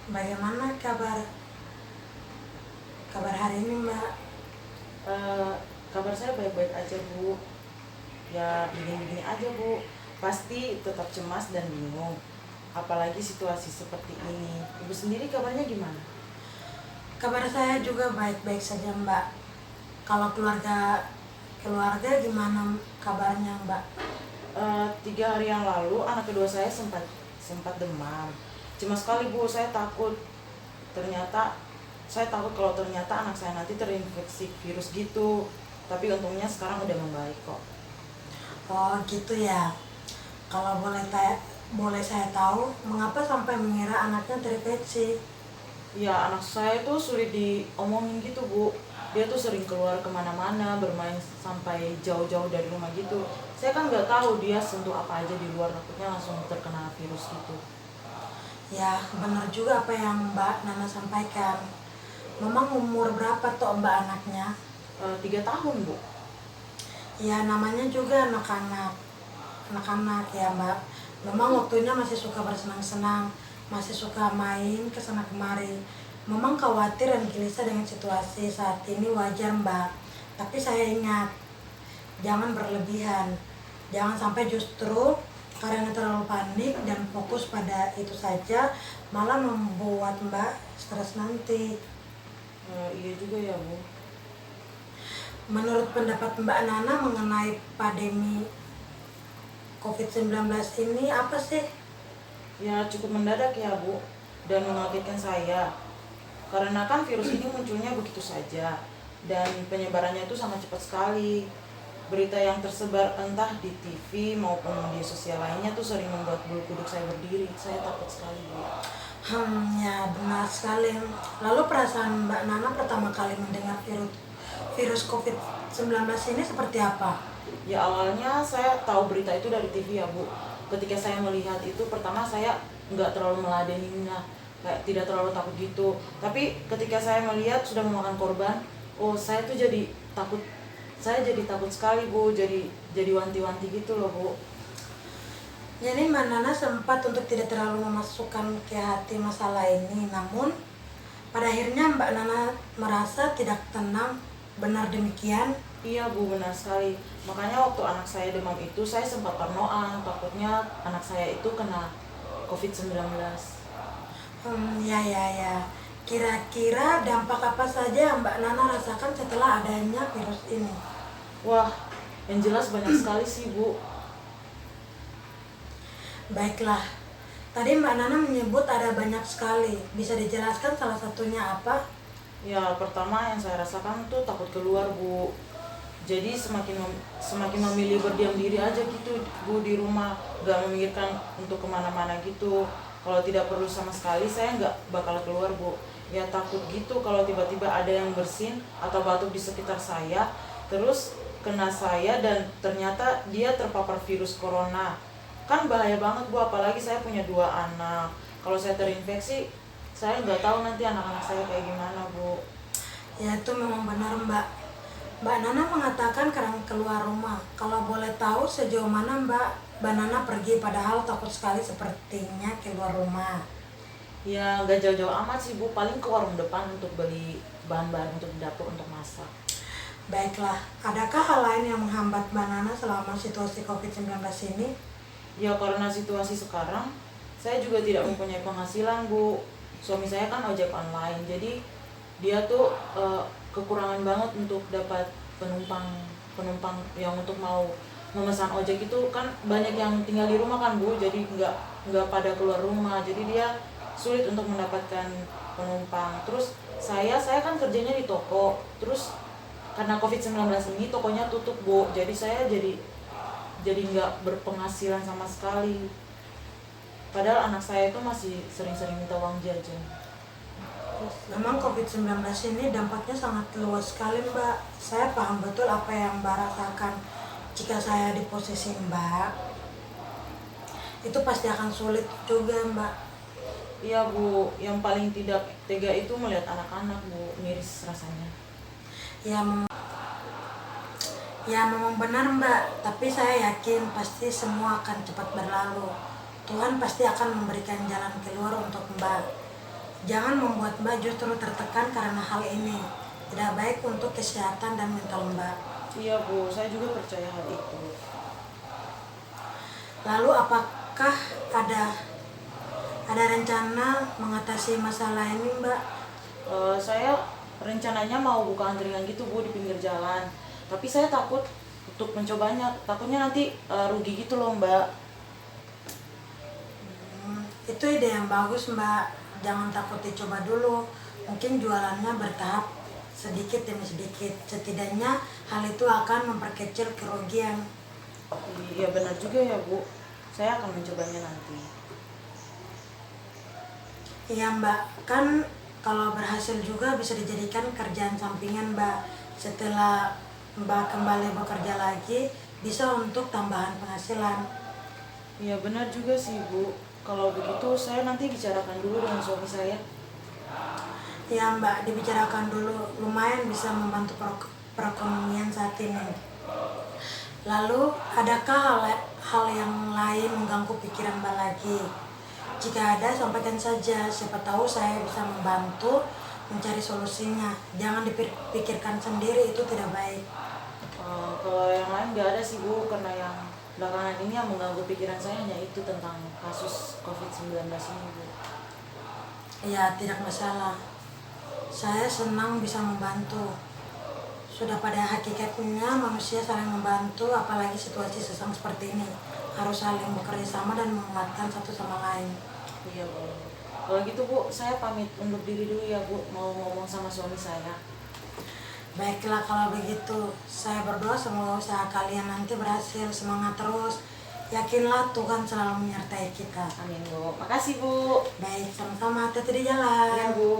Bagaimana kabar kabar hari ini, Mbak? Eh, Kabar saya baik-baik aja, Bu. Ya, begini-begini aja, Bu. Pasti tetap cemas dan bingung. Apalagi situasi seperti ini. Ibu sendiri kabarnya gimana? Kabar saya juga baik-baik saja, Mbak. Kalau keluarga keluarga gimana kabarnya, Mbak? 3 hari yang lalu anak kedua saya sempat sempat demam. Cemas sekali, Bu. Ternyata saya takut kalau ternyata anak saya nanti terinfeksi virus gitu. Tapi untungnya sekarang udah membaik kok. Oh, gitu ya. Kalau boleh saya tahu, mengapa sampai mengira anaknya terinfeksi? Ya, anak saya tuh sulit diomongin gitu, Bu. Dia tuh sering keluar kemana-mana, bermain sampai jauh-jauh dari rumah gitu. Saya kan nggak tahu dia sentuh apa aja di luar, takutnya langsung terkena virus gitu. Ya, benar juga apa yang Mbak Nana sampaikan. Memang umur berapa tuh Mbak anaknya? 3 tahun, Bu. Ya, namanya juga anak-anak ya, Mbak. Memang waktunya masih suka bersenang-senang, masih suka main ke sana kemari. Memang khawatir dan gelisah dengan situasi saat ini wajar, Mbak. Tapi saya ingat, jangan berlebihan. Jangan sampai justru karena terlalu panik dan fokus pada itu saja malah membuat Mbak stres nanti. Iya juga ya, Bu. Menurut pendapat Mbak Nana mengenai pandemi COVID-19 ini apa sih? Ya, cukup mendadak ya, Bu. Dan mengagetkan saya. Karena kan virus ini munculnya begitu saja. Dan penyebarannya itu sangat cepat sekali. Berita yang tersebar entah di TV maupun media sosial lainnya tuh sering membuat bulu kuduk saya berdiri. Saya takut sekali, Bu. Ya benar sekali. Lalu perasaan Mbak Nana pertama kali mendengar virus COVID-19 ini seperti apa? Ya, awalnya saya tahu berita itu dari TV ya, Bu. Ketika saya melihat itu, pertama saya nggak terlalu meladeninya, kayak tidak terlalu takut gitu. Tapi ketika saya melihat sudah memakan korban, oh saya tuh jadi takut. Saya jadi takut sekali, Bu. Jadi wanti-wanti gitu loh, Bu. Jadi Mbak Nana sempat untuk tidak terlalu memasukkan ke hati masalah ini, namun pada akhirnya Mbak Nana merasa tidak tenang. Benar demikian? Iya, Bu, benar sekali. Makanya waktu anak saya demam itu, saya sempat parnoan, takutnya anak saya itu kena COVID-19. Ya. Kira-kira dampak apa saja yang Mbak Nana rasakan setelah adanya virus ini? Wah, yang jelas banyak sekali sih, Bu. Baiklah, tadi Mbak Nana menyebut ada banyak sekali. Bisa dijelaskan salah satunya apa? Ya, pertama yang saya rasakan tuh takut keluar, Bu. Jadi semakin memilih berdiam diri aja gitu, Bu, di rumah. Gak memikirkan untuk kemana-mana gitu. Kalau tidak perlu sama sekali, saya nggak bakal keluar, Bu. Ya, takut gitu kalau tiba-tiba ada yang bersin atau batuk di sekitar saya, terus kena saya dan ternyata dia terpapar virus corona. Kan bahaya banget, Bu, apalagi saya punya 2 anak. Kalau saya terinfeksi, saya nggak tahu nanti anak-anak saya kayak gimana, Bu. Ya itu memang benar Mbak. Mbak Nana mengatakan karena keluar rumah. Kalau boleh tahu sejauh mana Mbak Nana pergi padahal takut sekali sepertinya keluar rumah. Ya nggak jauh-jauh amat sih, Bu, paling ke warung depan untuk beli bahan-bahan untuk dapur untuk masak. Baiklah, adakah hal lain yang menghambat Mbak Nana selama situasi COVID-19 ini? Ya karena situasi sekarang, saya juga tidak mempunyai penghasilan, Bu. Suami saya kan ojek online, jadi dia tuh kekurangan banget untuk dapat penumpang penumpang yang untuk mau memesan ojek itu kan banyak yang tinggal di rumah kan, Bu, jadi nggak pada keluar rumah, jadi dia sulit untuk mendapatkan penumpang. Terus saya kan kerjanya di toko, terus karena COVID-19 ini tokonya tutup, Bu, jadi saya jadi nggak berpenghasilan sama sekali. Padahal anak saya itu masih sering-sering minta uang jajan. Memang COVID-19 ini dampaknya sangat luas sekali Mbak. Saya paham betul apa yang Mbak rasakan. Jika saya di posisi Mbak, itu pasti akan sulit juga Mbak. Iya, Bu, yang paling tidak tega itu melihat anak-anak, Bu, miris rasanya. Ya, ya memang benar Mbak, tapi saya yakin pasti semua akan cepat berlalu. Tuhan pasti akan memberikan jalan keluar untuk Mbak. Jangan membuat Mbak justru tertekan karena hal ini. Tidak baik untuk kesehatan dan mental Mbak. Iya Bu, saya juga percaya hal itu. Lalu apakah ada rencana mengatasi masalah ini Mbak? Saya rencananya mau buka angkringan gitu Bu di pinggir jalan. Tapi saya takut untuk mencobanya, takutnya nanti rugi gitu loh Mbak. Itu ide yang bagus Mbak. Jangan takut dicoba dulu. Mungkin jualannya bertahap sedikit demi sedikit. Setidaknya hal itu akan memperkecil kerugian. Iya benar juga ya Bu. Saya akan mencobanya nanti. Iya Mbak, kan kalau berhasil juga bisa dijadikan kerjaan sampingan Mbak. Setelah Mbak kembali bekerja lagi, bisa untuk tambahan penghasilan. Iya benar juga sih Bu. Kalau begitu saya nanti bicarakan dulu dengan suami saya. Ya Mbak, dibicarakan dulu, lumayan bisa membantu perekonomian saat ini. Lalu, adakah hal yang lain mengganggu pikiran Mbak lagi? Jika ada, sampaikan saja. Siapa tahu saya bisa membantu mencari solusinya. Jangan dipikirkan sendiri, itu tidak baik. Kalau yang lain nggak ada sih Bu, karena yang belakangan ini yang mengganggu pikiran saya hanya itu tentang kasus COVID-19 ini Bu. Ya, tidak masalah. Saya senang bisa membantu. Sudah pada hakikatnya manusia saling membantu, apalagi situasi sesang seperti ini. Harus saling bekerja sama dan menguatkan satu sama lain. Iya Bu. Kalau gitu Bu, saya pamit undur diri dulu ya Bu, mau ngomong sama suami saya. Baiklah kalau begitu, saya berdoa semoga usaha kalian nanti berhasil. Semangat terus. Yakinlah Tuhan selalu menyertai kita. Amin Bu. Makasih Bu. Baik, sama-sama, hati-hati di jalan. Iya Bu.